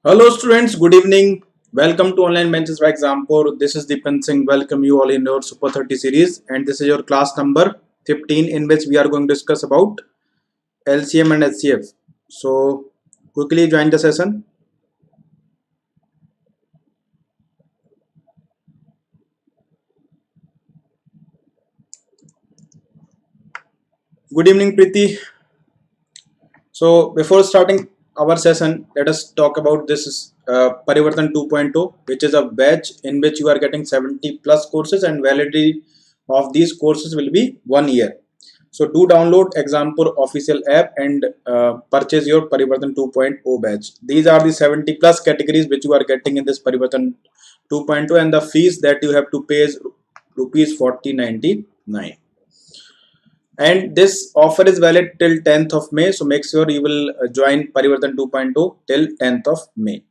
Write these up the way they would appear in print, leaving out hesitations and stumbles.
Hello students, good evening. Welcome to Online Benches by Exampur. This is Deependra Singh. Welcome you all in your Super 30 series, and this is your class number 15 in which we are going to discuss about LCM and HCF. So quickly join the session. Good evening, Preeti. So before starting our session, let us talk about this Parivartan 2.0, which is a batch in which you are getting 70 plus courses and validity of these courses will be 1 year. So do download Exampur official app and purchase your Parivartan 2.0 batch. These are the 70 plus categories which you are getting in this Parivartan 2.0, and the fees that you have to pay is rupees 4099. And this offer is valid till 10th of May. So make sure you will join Parivartan 2.0 till 10th of May.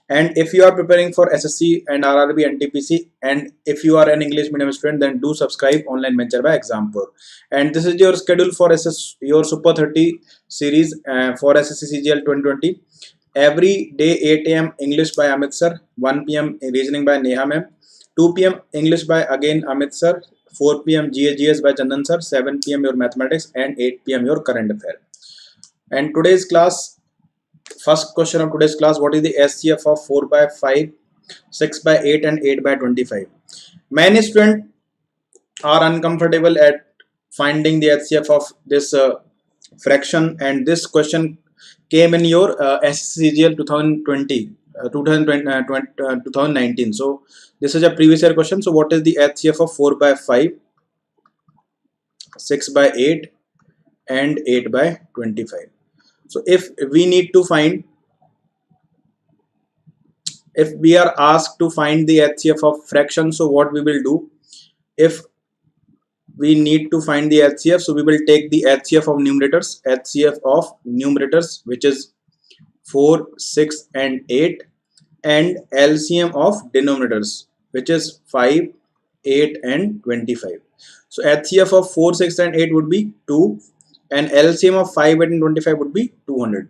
And if you are preparing for SSC and RRB and TPC, and if you are an English medium student, then do subscribe Online Venture by Exampur. And this is your schedule for your Super 30 series for SSC CGL 2020. Every day 8 AM English by Amit sir, 1 PM reasoning by Neha ma'am, 2 PM English by again Amit sir, 4 PM GS by Chandan sir, 7 PM your mathematics, and 8 PM your current affair. And today's class, first question of today's class: what is the SCF of 4 by 5, 6 by 8, and 8 by 25? Many students are uncomfortable at finding the HCF of this fraction, and this question came in your SSC CGL 2020. 2019. So this is a previous year question. So what is the HCF of 4 by 5, 6 by 8, and 8 by 25? So if we need to find, if we are asked to find the HCF of fraction, so what we will do, if we need to find the HCF, so we will take the HCF of numerators, which is 4, 6, and 8, and LCM of denominators, which is 5, 8, and 25. So HCF of 4, 6, and 8 would be 2, and LCM of 5, 8, and 25 would be 200.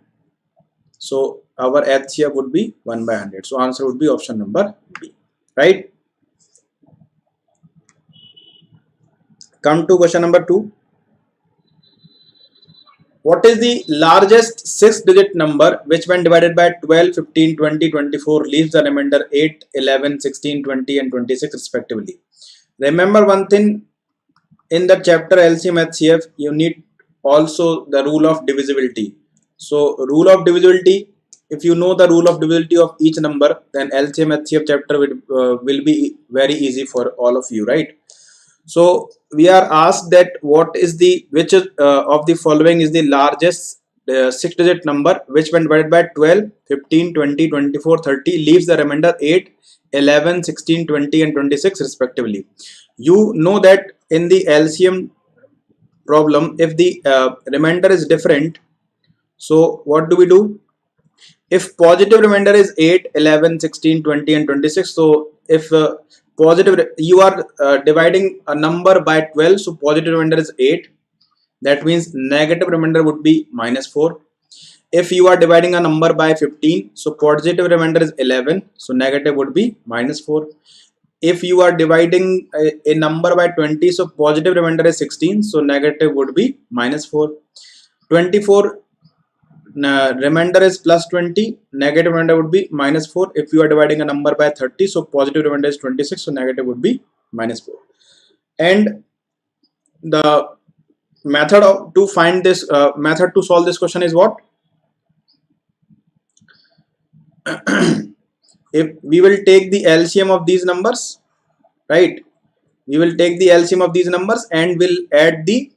So our HCF would be 1 by 100. So answer would be option number B, right? Come to question number 2. What is the largest 6-digit number which when divided by 12, 15, 20, 24 leaves the remainder 8, 11, 16, 20, and 26 respectively? Remember one thing, in the chapter LCM HCF, you need also the rule of divisibility. So rule of divisibility, if you know the rule of divisibility of each number, then LCM HCF chapter will be very easy for all of you, right? So we are asked that which of the following is the largest 6-digit number which when divided by 12, 15, 20, 24, 30 leaves the remainder 8, 11, 16, 20, and 26 respectively. You know that in the LCM problem, if the remainder is different, so what do we do? If positive remainder is 8, 11, 16, 20, and 26, so if positive, you are dividing a number by 12, so positive remainder is 8, that means negative remainder would be -4. If you are dividing a number by 15, so positive remainder is 11, so negative would be -4. If you are dividing a number by 20, so positive remainder is 16, so negative would be -4. 24 remainder is +20, negative remainder would be -4. If you are dividing a number by 30, so positive remainder is 26, so negative would be -4. And the method to find this method to solve this question is what? If we will take the LCM of these numbers, right? We will take the LCM of these numbers and will add the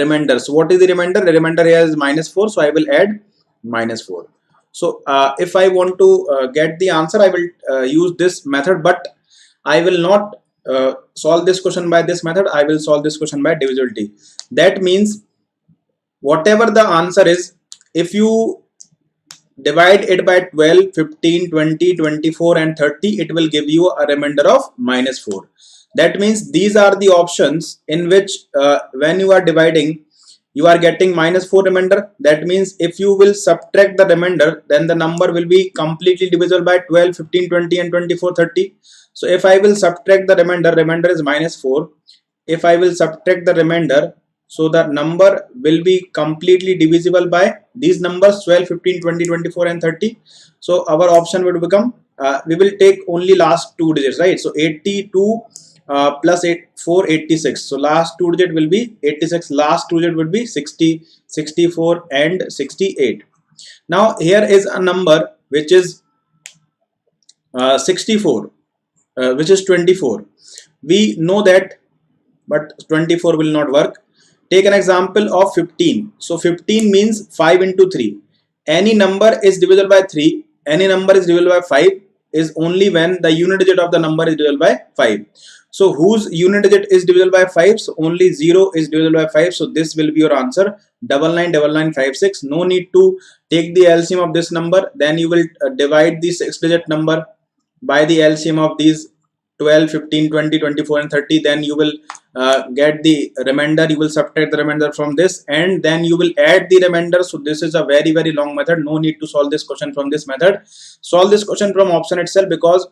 remainder. So what is the remainder? The remainder here is -4, so I will add -4. So if I want to get the answer, I will use this method, but I will not solve this question by this method. I will solve this question by divisibility. That means whatever the answer is, if you divide it by 12, 15, 20, 24, and 30, it will give you a remainder of -4. That means these are the options in which when you are dividing, you are getting minus 4 remainder. That means if you will subtract the remainder, then the number will be completely divisible by 12, 15, 20 and 24, 30. So if I will subtract the remainder is minus 4. If I will subtract the remainder, so the number will be completely divisible by these numbers 12, 15, 20, 24 and 30. So our option would become, we will take only last two digits, right? So 82 plus 8, 486. So last two digit will be 86, last two digit will be 60, 64 and 68. Now here is a number which is 64, which is 24. We know that, but 24 will not work. Take an example of 15. So 15 means 5 into 3. Any number is divisible by 3. Any number is divisible by 5 is only when the unit digit of the number is divisible by 5. So whose unit digit is divisible by 5? So only 0 is divisible by 5. So this will be your answer, 999956. No need to take the LCM of this number. Then you will divide the 6-digit number by the LCM of these 12, 15, 20, 24 and 30. Then you will get the remainder. You will subtract the remainder from this and then you will add the remainder. So this is a very long method. No need to solve this question from this method. Solve this question from option itself, because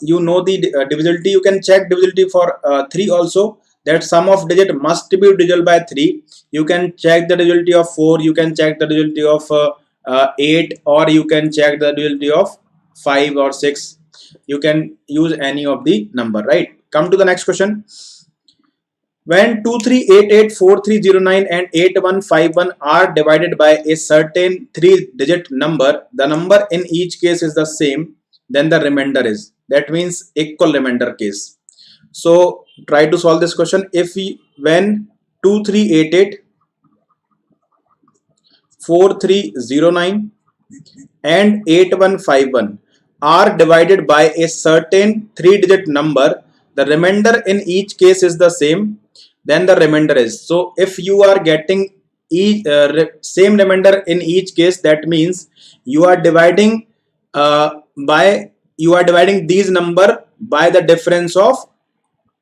you know the divisibility. You can check divisibility for 3 also, that sum of digit must be divisible by 3. You can check the divisibility of 4, you can check the divisibility of 8, or you can check the divisibility of 5 or 6. You can use any of the number, right? Come to the next question. When 23884309 and 8151 are divided by a certain 3-digit number, the number in each case is the same, then the remainder is, that means equal remainder case. So try to solve this question. If we, when 2388 4309 and 8151 are divided by a certain 3-digit number, the remainder in each case is the same, then the remainder is. So if you are getting each same remainder in each case, that means you are dividing these number by the difference of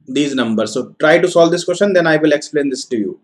these numbers. So try to solve this question, then I will explain this to you.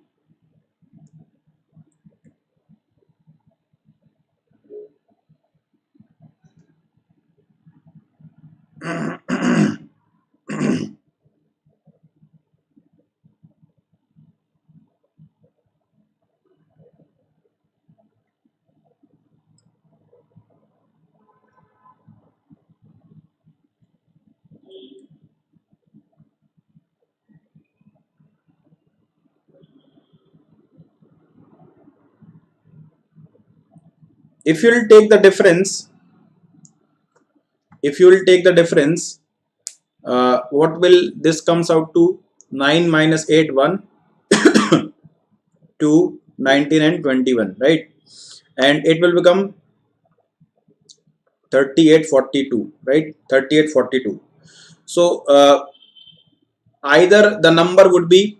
If you will take the difference, what will this comes out to? 9 minus 8 1 to 19 and 21, right? And it will become 3842, right? 3842. So either the number would be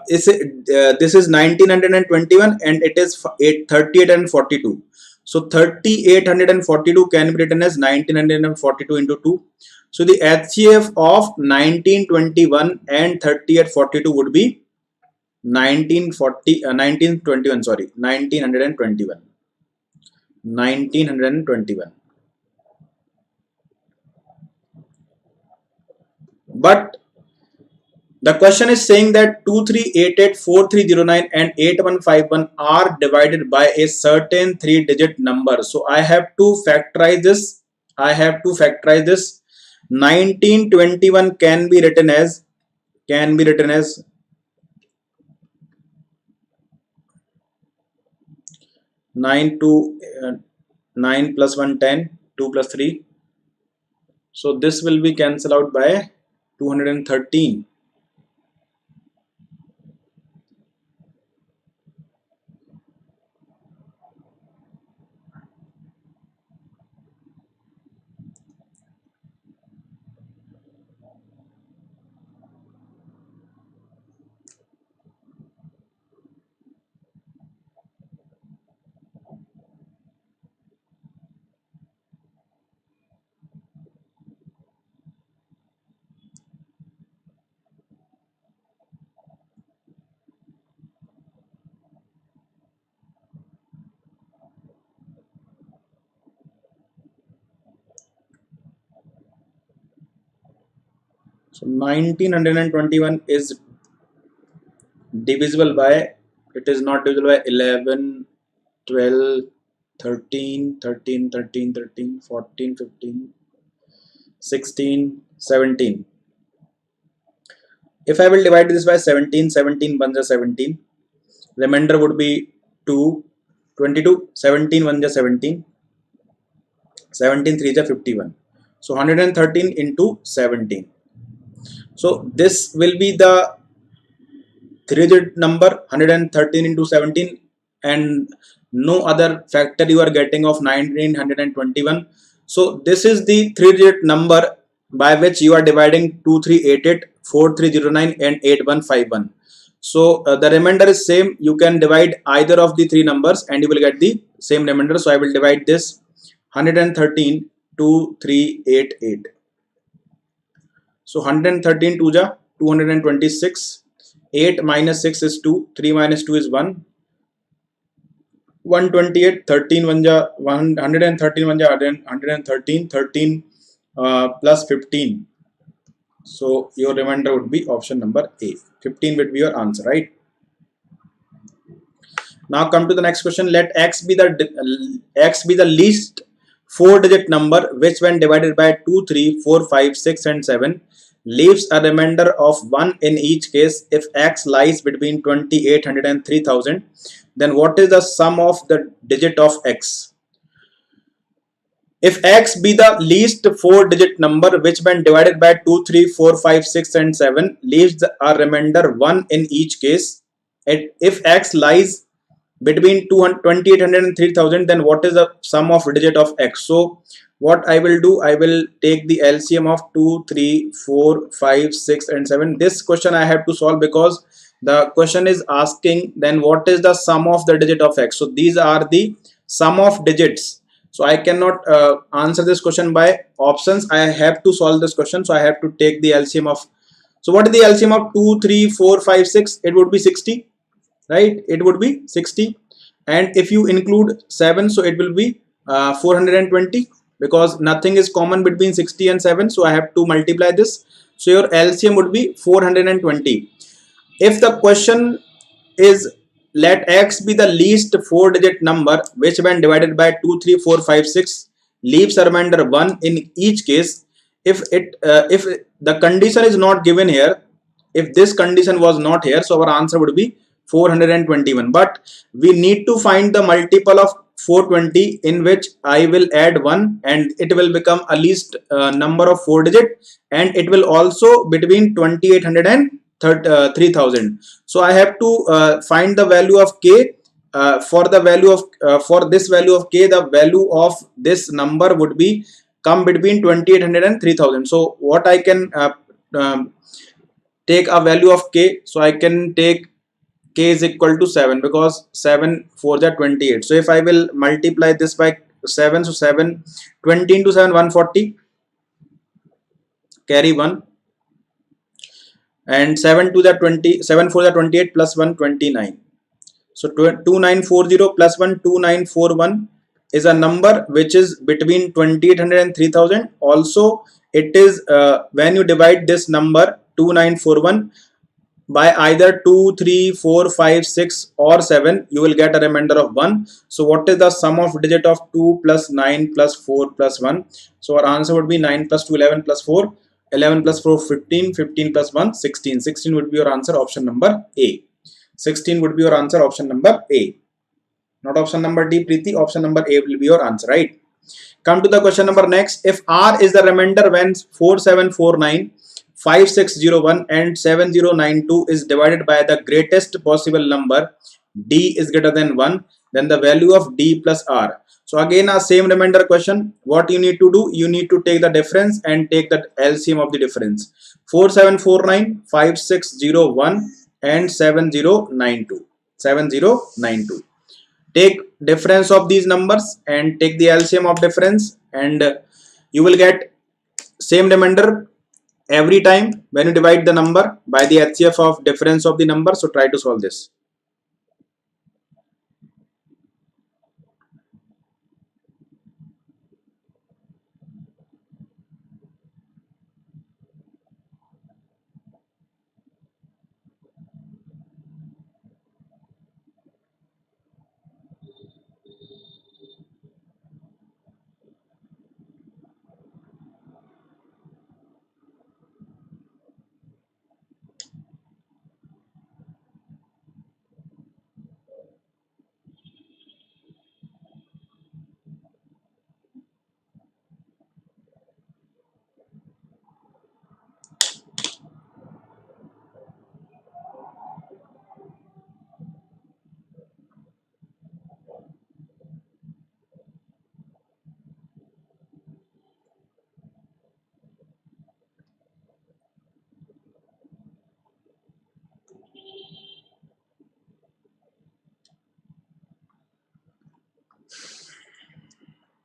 this is 1921 and it is 38 and 42. So 3842 can be written as 1942 into 2. So the HCF of 1921 and 3842 would be 1921, sorry, 1921. But the question is saying that 23884309 and 8151 are divided by a certain 3-digit number. So I have to factorize this. 1921 can be written as 9 to 9 plus 1 10, 2 plus 3. So this will be cancelled out by 213. So 1921 is divisible by, it is not divisible by 11, 12, 13, 13, 13, 13, 14, 15, 16, 17. If I will divide this by 17, 17 ones are 17. Remainder would be 2, 22, 17 ones are 17, 17 threes are 51. So 113 into 17. So this will be the three-digit number 113 into 17, and no other factor you are getting of 1921. So this is the three-digit number by which you are dividing 2388, 4309 and 8151. So the remainder is same. You can divide either of the three numbers and you will get the same remainder. So I will divide this 113 to 388. So 113 2 ja 226. 8 minus 6 is 2. 3 minus 2 is 1. 128. 13 1 ja 113 1 ja 113. 13 plus 15. So your remainder would be option number A. 15 would be your answer, right? Now come to the next question. Let x be the least four-digit number which, when divided by 2, 3, 4, 5, 6 and 7, leaves a remainder of 1 in each case. If x lies between 2800 and 3000, then what is the sum of the digit of x? If x be the least four-digit number which, when divided by 2, 3, 4, 5, 6 and 7, leaves a remainder 1 in each case. If x lies between 2800 and 3000, then what is the sum of digit of x? So what I will do, I will take the LCM of 2, 3, 4, 5, 6 and 7. This question I have to solve because the question is asking then what is the sum of the digit of x. So these are the sum of digits. So I cannot answer this question by options. I have to solve this question. So I have to take the LCM of, so what is the LCM of 2, 3, 4, 5, 6? It would be 60, right? It would be 60. And if you include 7, so it will be 420, because nothing is common between 60 and 7. So I have to multiply this. So your LCM would be 420. If the question is let x be the least four-digit number which, when divided by 2, 3, 4, 5, 6, leaves a remainder 1 in each case. If the condition is not given here, if this condition was not here, so our answer would be 421. But we need to find the multiple of 420 in which I will add 1 and it will become a least number of 4-digit, and it will also between 2800 and 3000. So I have to find the value of k. For the value of for this value of k, the value of this number would be come between 2800 and 3000. So what I can take a value of k, so I can take k is equal to 7, because 7 4 are 28. So if I will multiply this by 7, so 7 20 into 7 140, carry 1, and 7 to the 20, 7 4 the 28 plus 1 29. So 2940 plus 1 2941 is a number which is between 2800 and 3000. Also it is when you divide this number 2941 by either 2, 3, 4, 5, 6 or 7, you will get a remainder of 1. So what is the sum of digit of 2 plus 9 plus 4 plus 1? So our answer would be 9 plus 2 11 plus 4, 11 plus 4 15, 15 plus 1 16. 16 would be your answer, option number A. 16 would be your answer, option number A. Not option number D, Preeti. Option number A will be your answer, right? Come to the question number next. If R is the remainder when 4749, 5601 and 7092 is divided by the greatest possible number, D is greater than 1, then the value of D plus R. So again a same remainder question. What you need to do, you need to take the difference and take the LCM of the difference. 4749, 5601 and 7092. 7092. Take difference of these numbers and take the LCM of difference, and you will get same remainder every time when you divide the number by the HCF of difference of the number. So try to solve this.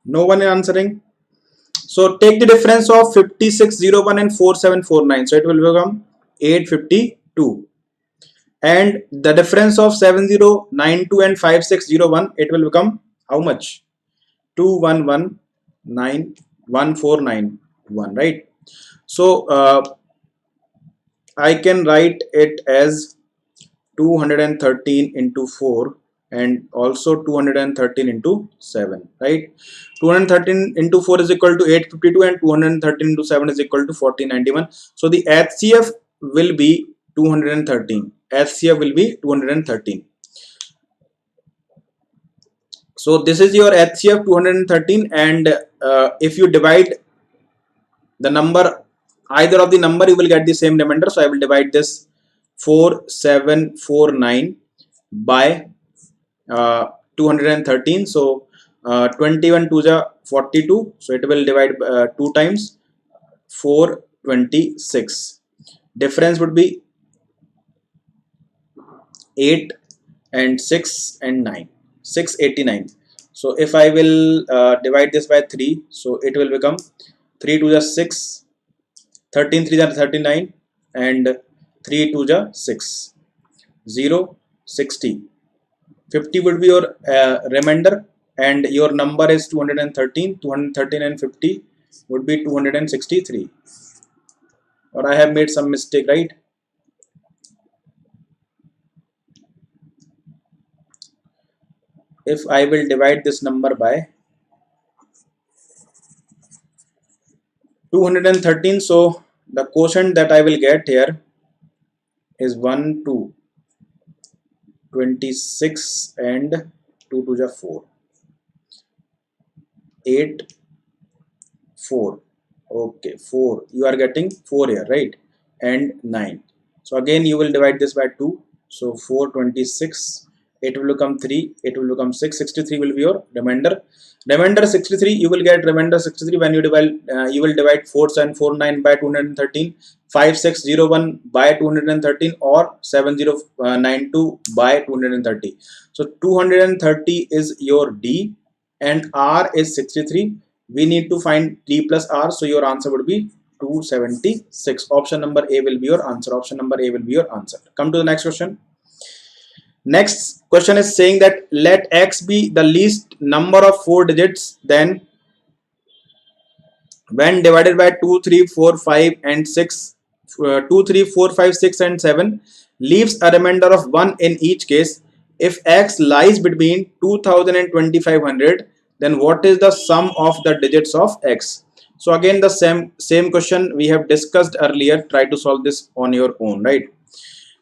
No one is answering. So take the difference of 5601 and 4749. So it will become 852. And the difference of 7092 and 5601, it will become how much? 2119141, right? So I can write it as 213 into 4 and also 213 into 7, right? 213 into 4 is equal to 852 and 213 into 7 is equal to 1491. So the HCF will be 213. HCF will be 213. So this is your HCF 213, and if you divide the number, either of the number, you will get the same remainder. So I will divide this 4749 by 213. So 21 to the 42, so it will divide 2 times 426. Difference would be 8 and 6 and 9, 689. So if I will divide this by 3, so it will become 3 to the 6, 13 3 the 39, and 3 to the 6, 0, 60. 50 would be your remainder, and your number is 213. 213 and 50 would be 263. Or I have made some mistake, right? If I will divide this number by 213, so the quotient that I will get here is 1, 2, 26 and 2 to the 4, 8, 4. Okay, 4. You are getting 4 here, right? And 9. So again you will divide this by 2. So 426. It will become 3. It will become 6. 63 will be your remainder. Remainder 63. You will get remainder 63 when you divide. You will divide 4749 by 213, 5601 by 213, or 7092 by 230. So 230 is your D, and R is 63. We need to find D plus R, so your answer would be 276. Option number A will be your answer. Option number A will be your answer. Come to the next question. Next question is saying that let X be the least number of 4 digits, then when divided by 2, 3, 4, 5 and 6, 2, 3, 4, 5, 6 and 7 leaves a remainder of 1 in each case. If X lies between 2000 and 2500, then what is the sum of the digits of X? So again the same question we have discussed earlier. Try to solve this on your own, right?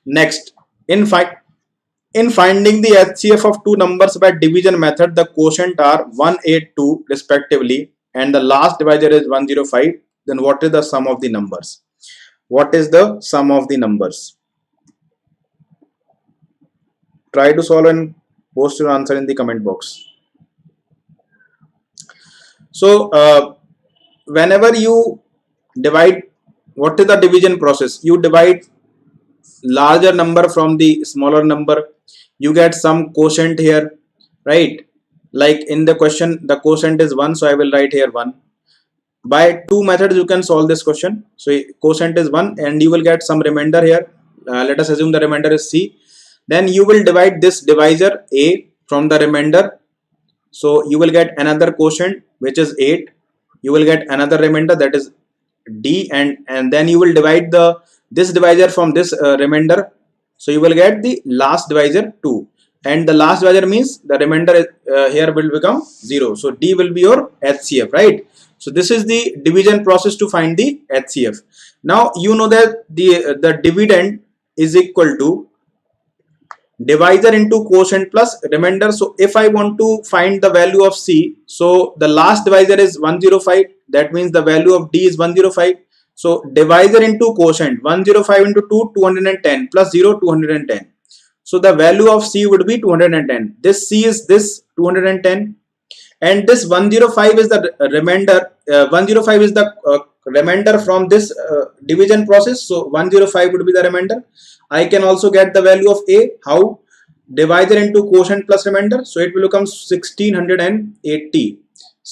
Next, in finding the HCF of two numbers by division method, the quotient are 182 respectively and the last divisor is 105. Then what is the sum of the numbers? What is the sum of the numbers? Try to solve and post your answer in the comment box. So whenever you divide, what is the division process? You divide larger number from the smaller number. You get some quotient here, right? Like in the question, the quotient is 1, so I will write here 1. By two methods you can solve this question. So quotient is 1 and you will get some remainder here. Let us assume the remainder is C. Then you will divide this divisor A from the remainder. So you will get another quotient which is 8. You will get another remainder, that is D, and then you will divide this divisor from this remainder. So you will get the last divisor 2, and the last divisor means the remainder here will become 0. So D will be your HCF, right? So this is the division process to find the HCF. Now you know that the dividend is equal to divisor into quotient plus remainder. So if I want to find the value of C, so the last divisor is 105, that means the value of D is 105. So divisor into quotient, 105 into 2, 210 plus 0, 210. So the value of C would be 210. This C is this 210, and this 105 is the remainder. 105 is the remainder from this division process. So 105 would be the remainder. I can also get the value of A. How? Divisor into quotient plus remainder. So it will become 1680.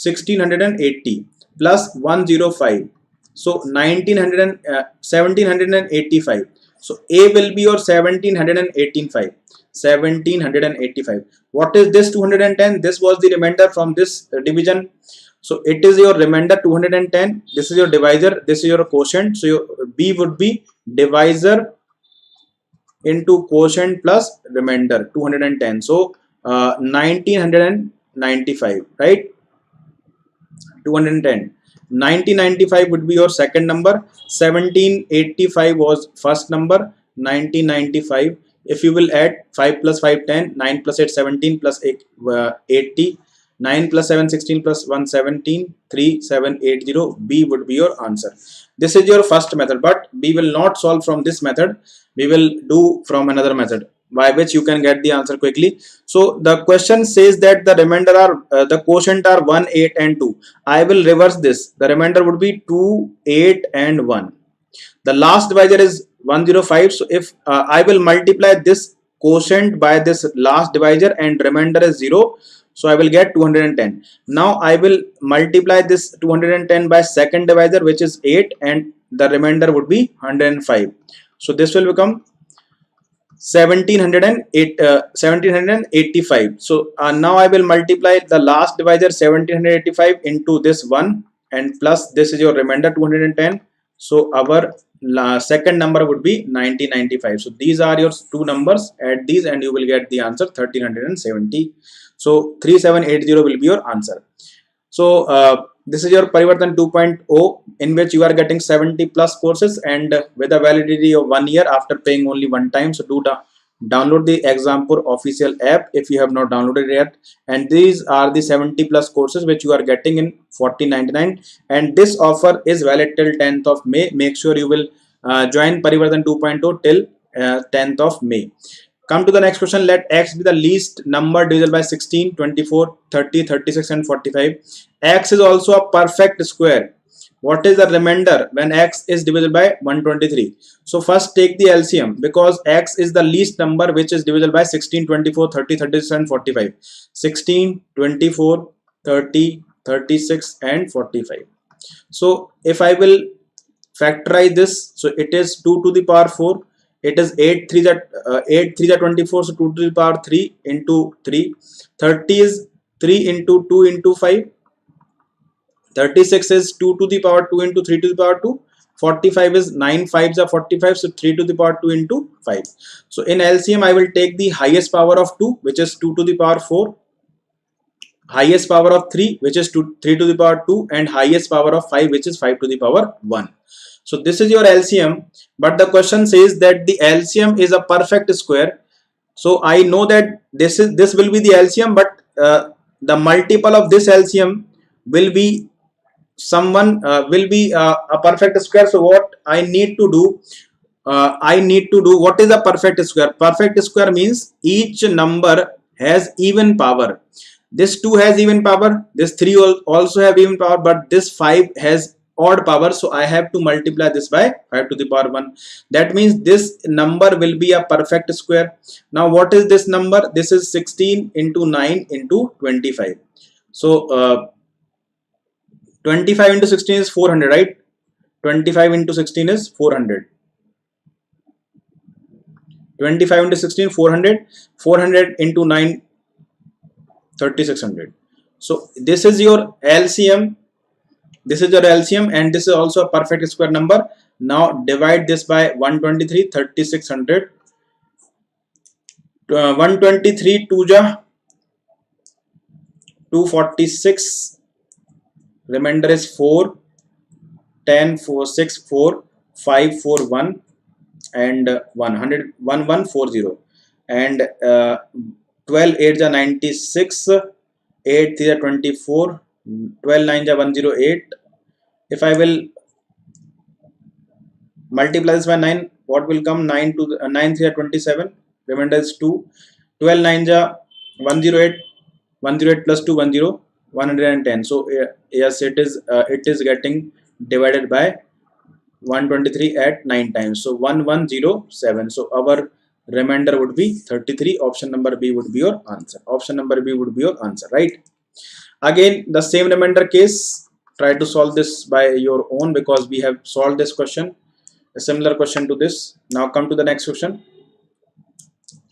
1680 plus 105. So 1785. So A will be your 1785. 1785. What is this 210? This was the remainder from this division. So it is your remainder 210. This is your divisor. This is your quotient. So your B would be divisor into quotient plus remainder 210. So 1995, right? 210. 1995 would be your second number. 1785 was first number. 1995. If you will add 5 plus 5 10, 9 plus 8 17 plus 8 80, 9 plus 7 16 plus 1 17, 3780. B would be your answer. This is your first method, but we will not solve from this method. We will do from another method by which you can get the answer quickly. So the question says that the remainder are the quotient are 1 8 and 2. I will reverse this. The remainder would be 2 8 and 1. The last divisor is 105. So if I will multiply this quotient by this last divisor and remainder is 0, so I will get 210. Now I will multiply this 210 by second divisor, which is 8, and the remainder would be 105. So this will become 1785. So now I will multiply the last divisor 1785 into this one, and plus this is your remainder 210. So our second number would be 1995. So these are your two numbers. Add these and you will get the answer 1370. So 3780 will be your answer. So this is your Parivartan 2.0, in which you are getting 70 plus courses and with a validity of 1 year after paying only one time. So do download the Exampur official app if you have not downloaded it yet. And these are the 70 plus courses which you are getting in 14.99, and this offer is valid till 10th of May. Make sure you will join Parivartan 2.0 till 10th of May. Come to the next question. Let x be the least number divisible by 16, 24, 30, 36 and 45. X is also a perfect square. What is the remainder when x is divisible by 123? So first take the LCM, because x is the least number which is divisible by 16, 24, 30, 36 and 45. 16, 24, 30, 36 and 45. So if I will factorize this, so it is 2 to the power 4. It is 8 3 are 24, so 2 to the power 3 into 3. 30 is 3 into 2 into 5. 36 is 2 to the power 2 into 3 to the power 2. 45 is 9 5s are 45, so 3 to the power 2 into 5. So in LCM I will take the highest power of 2, which is 2 to the power 4, highest power of 3, which is 3 to the power 2, and highest power of 5, which is 5 to the power 1. So this is your LCM, but the question says that the LCM is a perfect square. So I know that this will be the LCM, but the multiple of this LCM will be a perfect square. So what I need to do, what is a perfect square? Perfect square means each number has even power. This 2 has even power, this 3 also have even power, but this 5 has odd power. So I have to multiply this by 5 to the power 1. That means this number will be a perfect square. Now what is this number? This is 16 into 9 into 25. So 25 into 16 is 400, right? 25 into 16 is 400. 25 into 16 400. 400 into 9 3600. So this is your LCM. This is your LCM, and this is also a perfect square number. Now divide this by 123, 3600. 123 2 ja 246. Remainder is 4, 10, 4, 6, 4, 5, 4, 1, and 100, 1, 1, 4, 0. And 12 8 are 96, 8 3 are 24, 12 9 are 108. If I will multiply this by 9, what will come? 9 to 9 3 are 27. Remainder is 2. 12 9 are 108. 108 plus 2 10, 110. So yes, it is getting divided by 123 at 9 times. So 1107. So our remainder would be 33. Option number B would be your answer. Option number B would be your answer, right? Again, the same remainder case, try to solve this by your own because we have solved this question, a similar question to this. Now come to the next question.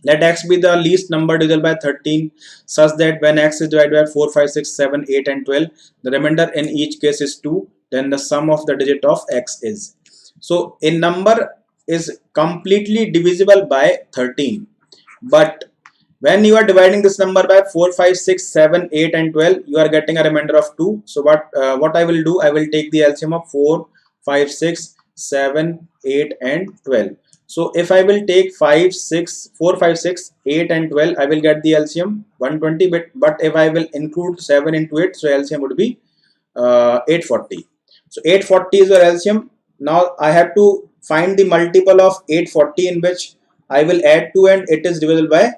Let x be the least number divisible by 13 such that when x is divided by 4, 5, 6, 7, 8 and 12, the remainder in each case is 2, then the sum of the digit of x is. So a number is completely divisible by 13, but when you are dividing this number by 4, 5, 6, 7, 8 and 12, you are getting a remainder of 2. So what I will do, I will take the LCM of 4, 5, 6, 7, 8 and 12. So if I will take 4, 5, 6, 8 and 12, I will get the LCM 120, but if I will include 7 into it, so LCM would be 840. So 840 is your LCM. Now I have to find the multiple of 840 in which I will add 2 and it is divisible by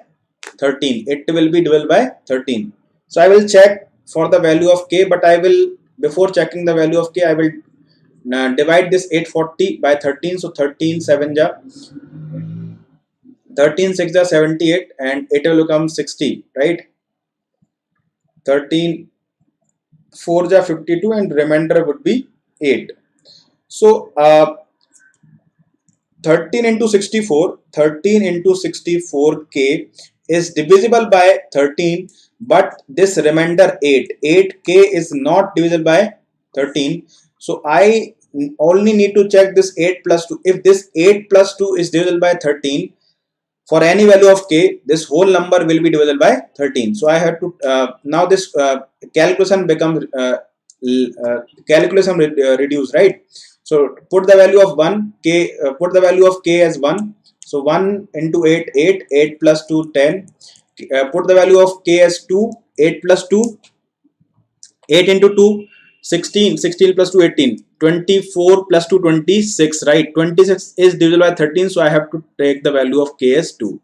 13. It will be divisible by 13. So I will check for the value of k, but I will, before checking the value of k, I will divide this 840 by 13. So 13 7 ja 13 6 ja 78 and it will become 60, right? 13 4 ja 52 and remainder would be 8. So 13 into 64, 13 into 64k is divisible by 13, but this remainder 8k is not divisible by 13. So I only need to check this 8 plus 2. If this 8 plus 2 is divisible by 13, for any value of k, this whole number will be divisible by 13. So I have to, now this calculation becomes, reduce, right? So put the value of 1, k, put the value of k as 1. So 1 into 8, 8, 8 plus 2, 10. Put the value of k as 2, 8 plus 2, 8 into 2, 16, 16 plus 2, 18, 24 plus 2, 26, right? 26 is divisible by 13, so I have to take the value of k as 2.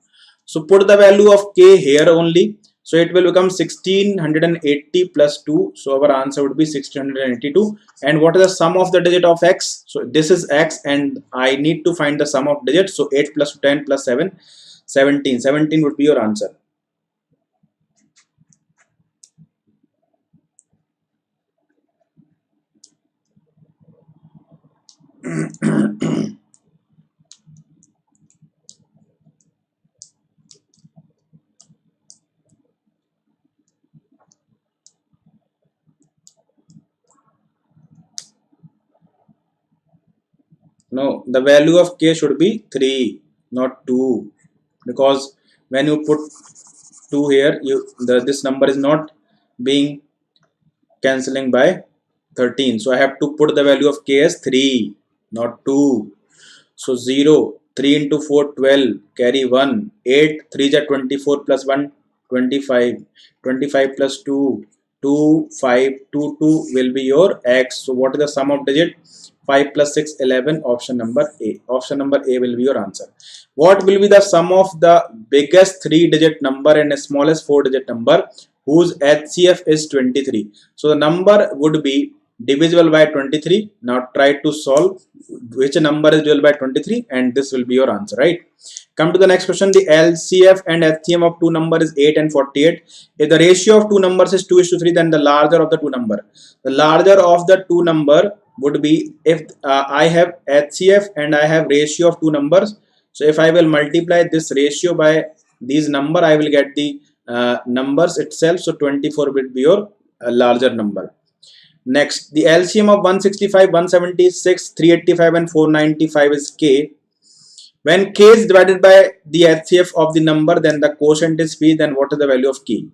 So put the value of k here only, so it will become 1680 plus 2, so our answer would be 1682. And what is the sum of the digit of x? So this is x and I need to find the sum of digits, so 8 plus 10 plus 7, 17. 17 would be your answer. No, the value of k should be 3, not 2, because when you put 2 here, this number is not being cancelling by 13. So I have to put the value of k as 3, not 2. So 0, 3 into 4, 12, carry 1, 8, 3 is 24 plus 1, 25, 25 plus 2, 2, 5, 2, 2 will be your x. So what is the sum of digit? 5 plus 6, 11, option number A. Option number A will be your answer. What will be the sum of the biggest 3-digit number and the smallest 4-digit number whose HCF is 23? So the number would be divisible by 23. Now try to solve which number is divisible by 23 and this will be your answer, right? Come to the next question. The LCF and HCM of two numbers is 8 and 48. If the ratio of two numbers is 2:3, then the larger of the two number. The larger of the two number would be if I have HCF and I have ratio of two numbers. So if I will multiply this ratio by these number, I will get the numbers itself. So 24 will be your larger number. Next, the LCM of 165, 176, 385 and 495 is k. When k is divided by the HCF of the number, then the quotient is p. Then what is the value of k?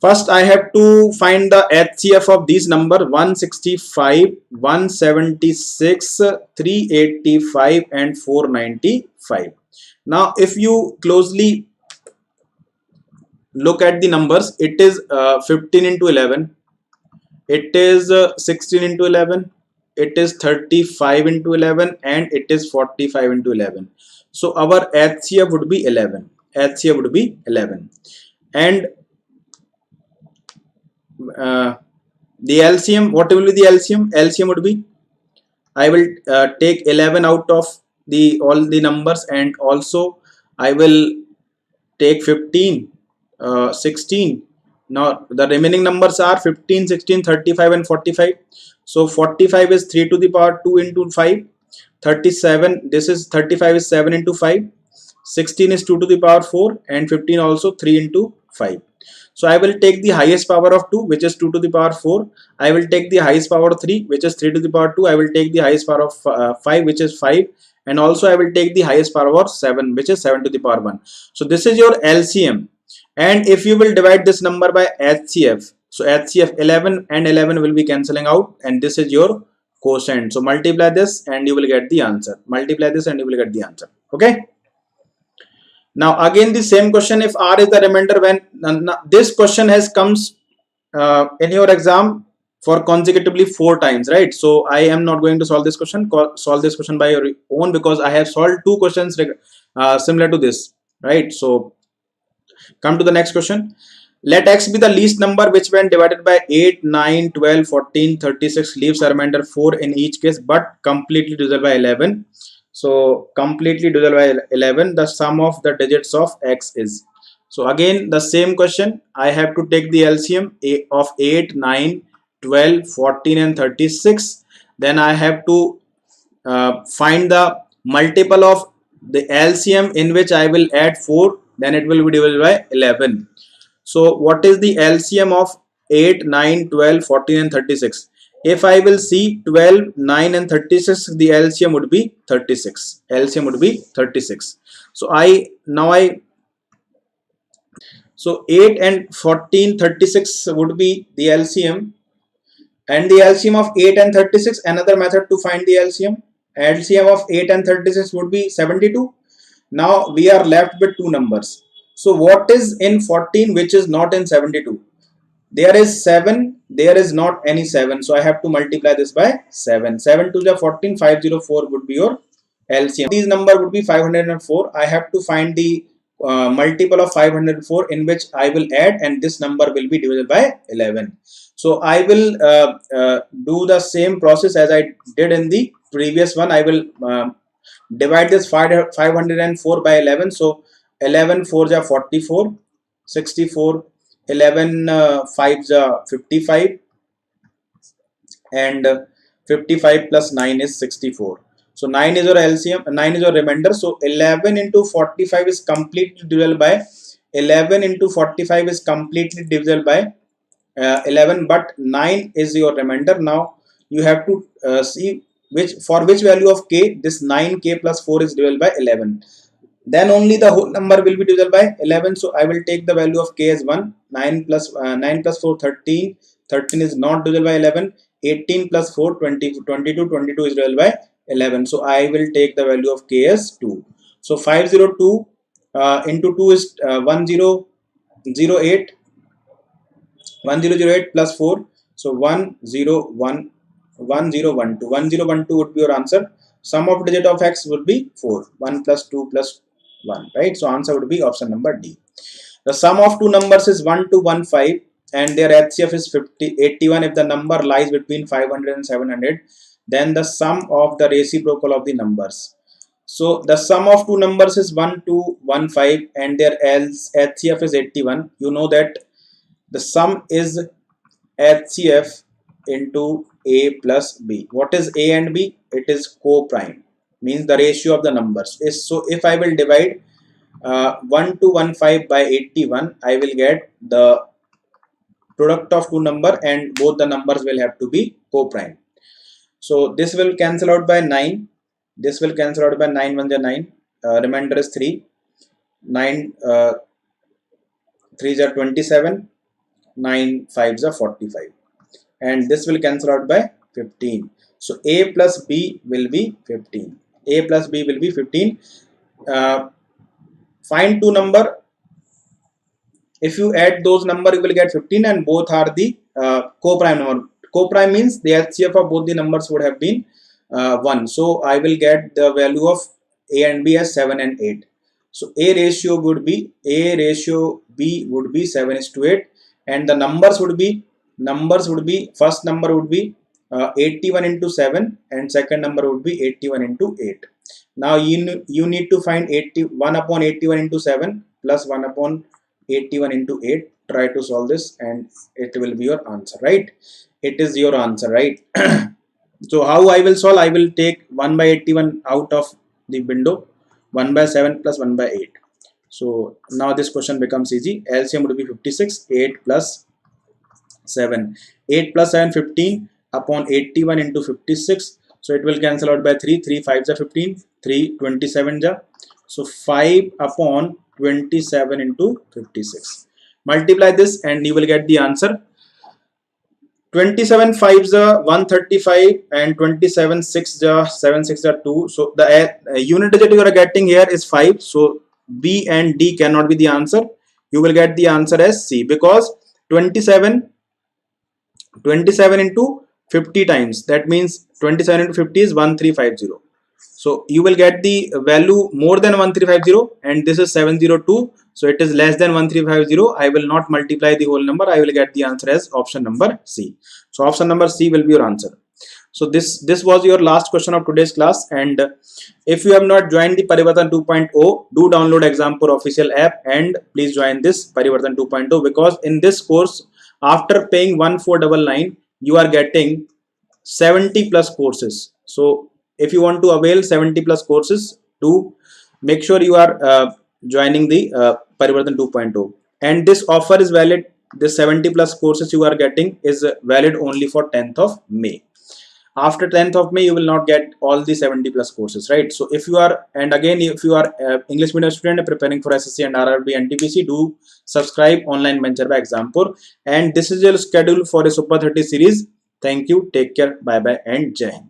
First, I have to find the HCF of these number 165, 176, 385 and 495. Now, if you closely look at the numbers, it is 15 into 11. It is 16 into 11, it is 35 into 11 and it is 45 into 11. So our HCF would be 11. HCF would be 11. And the LCM, what will be the LCM? LCM would be, I will take 11 out of all the numbers and also I will take 15, 16 Now the remaining numbers are 15, 16, 35 and 45. So 45 is 3 to the power 2 into 5. 37, this is 35 is 7 into 5. 16 is 2 to the power 4 and 15 also 3 into 5. So I will take the highest power of 2, which is 2 to the power 4. I will take the highest power of 3, which is 3 to the power 2. I will take the highest power of 5, which is 5. And also I will take the highest power of 7, which is 7 to the power 1. So this is your LCM. And if you will divide this number by HCF, so HCF 11 and 11 will be cancelling out, and this is your quotient. So multiply this and you will get the answer. Multiply this and you will get the answer. Okay. Now again the same question, if R is the remainder when this question has comes in your exam for consecutively 4 times, right? So I am not going to solve this question. Solve this question by your own, because I have solved 2 questions similar to this, right? So come to the next question. Let x be the least number which when divided by 8, 9, 12, 14, 36 leaves a remainder 4 in each case, but completely divisible by 11. So completely divisible by 11, the sum of the digits of x is. So again the same question, I have to take the LCM of 8, 9, 12, 14 and 36. Then I have to find the multiple of the LCM in which I will add 4, then it will be divided by 11. So what is the LCM of 8, 9, 12, 14 and 36? If I will see 12, 9 and 36, the LCM would be 36. LCM would be 36. So 8 and 14, 36 would be the LCM. And the LCM of 8 and 36, another method to find the LCM. LCM of 8 and 36 would be 72. Now we are left with 2 numbers. So what is in 14 which is not in 72? There is 7, there is not any 7. So I have to multiply this by 7. 7 to the 14, 504 would be your LCM. These number would be 504. I have to find the multiple of 504 in which I will add, and this number will be divided by 11. So I will do the same process as I did in the previous one. I will divide this 504 by 11. So 11 4s are 44, 64, 11 5s are 55, and 55 plus 9 is 64. So 9 is your LCM, 9 is your remainder. So 11 into 45 is completely divisible by 11 into 45 is completely divisible by 11, but 9 is your remainder. Now you have to see for which value of k this 9k plus 4 is divisible by 11. Then only the whole number will be divisible by 11. So I will take the value of k as 1. 9 plus 4 13. 13 is not divisible by 11. 18 plus 4 20, 22. 22 is divisible by 11. So I will take the value of k as 2. So 502 into 2 is 1008. 1008 plus 4. So 101. 1012. 1012 would be your answer. Sum of digit of x would be 4. 1 plus 2 plus 1, right? So answer would be option number D. The sum of two numbers is 1 to 15 and their HCF is 81 if the number lies between 500 and 700. Then the sum of the reciprocal of the numbers. So the sum of two numbers is 1 to 15 and their HCF is 81. You know that the sum is HCF into A plus B. What is A and B? It is co-prime, means the ratio of the numbers is. So if I will divide 1 to 15 by 81, I will get the product of two number and both the numbers will have to be co-prime. So this will cancel out by 9. This will cancel out by 9 1 is 9. Remainder is 3. 9 3s are 27. 9 5s are 45. And this will cancel out by 15. So A plus B will be 15. A plus B will be 15. Find two number. If you add those number, you will get 15 and both are the co-prime number. Co-prime means the HCF of both the numbers would have been 1. So I will get the value of A and B as 7 and 8. So A ratio B would be 7:8 and the numbers would be first number would be 81 into 7 and second number would be 81 into 8. Now you need to find 1 upon 81 into 7 plus 1 upon 81 into 8. try to solve this and it will be your answer, right? It is your answer, right? So how I will solve? I will take 1 by 81 out of the window, 1 by 7 plus 1 by 8. So now this question becomes easy. LCM would be 56, 8 plus 7. 8 plus 7, 15 upon 81 into 56. So it will cancel out by 3. 3 5s are 15. 3 27 ja. So 5 upon 27 into 56. Multiply this and you will get the answer. 27 5s are 135 and 27 6 ja 7 6 are 2. So the unit digit you are getting here is 5. So B and D cannot be the answer. You will get the answer as C, because 27 into 50 times, that means 27 into 50 is 1350. So you will get the value more than 1350 and this is 702. So it is less than 1350. I will not multiply the whole number. I will get the answer as option number C. So option number C will be your answer. So this was your last question of today's class, and if you have not joined the Parivartan 2.0, do download Exampur official app and please join this Parivartan 2.0, because in this course, after paying 1499, you are getting 70 plus courses. So if you want to avail 70 plus courses, do make sure you are joining the Parivartan 2.0, and this offer is valid. This 70 plus courses you are getting is valid only for 10th of May. After 10th of May, you will not get all the 70 plus courses, right? So if you are, and again, if you are English medium student preparing for SSC and RRB and TPC, do subscribe online mentor by Exampur. And this is your schedule for a Super 30 series. Thank you. Take care. Bye bye and Jai Hind.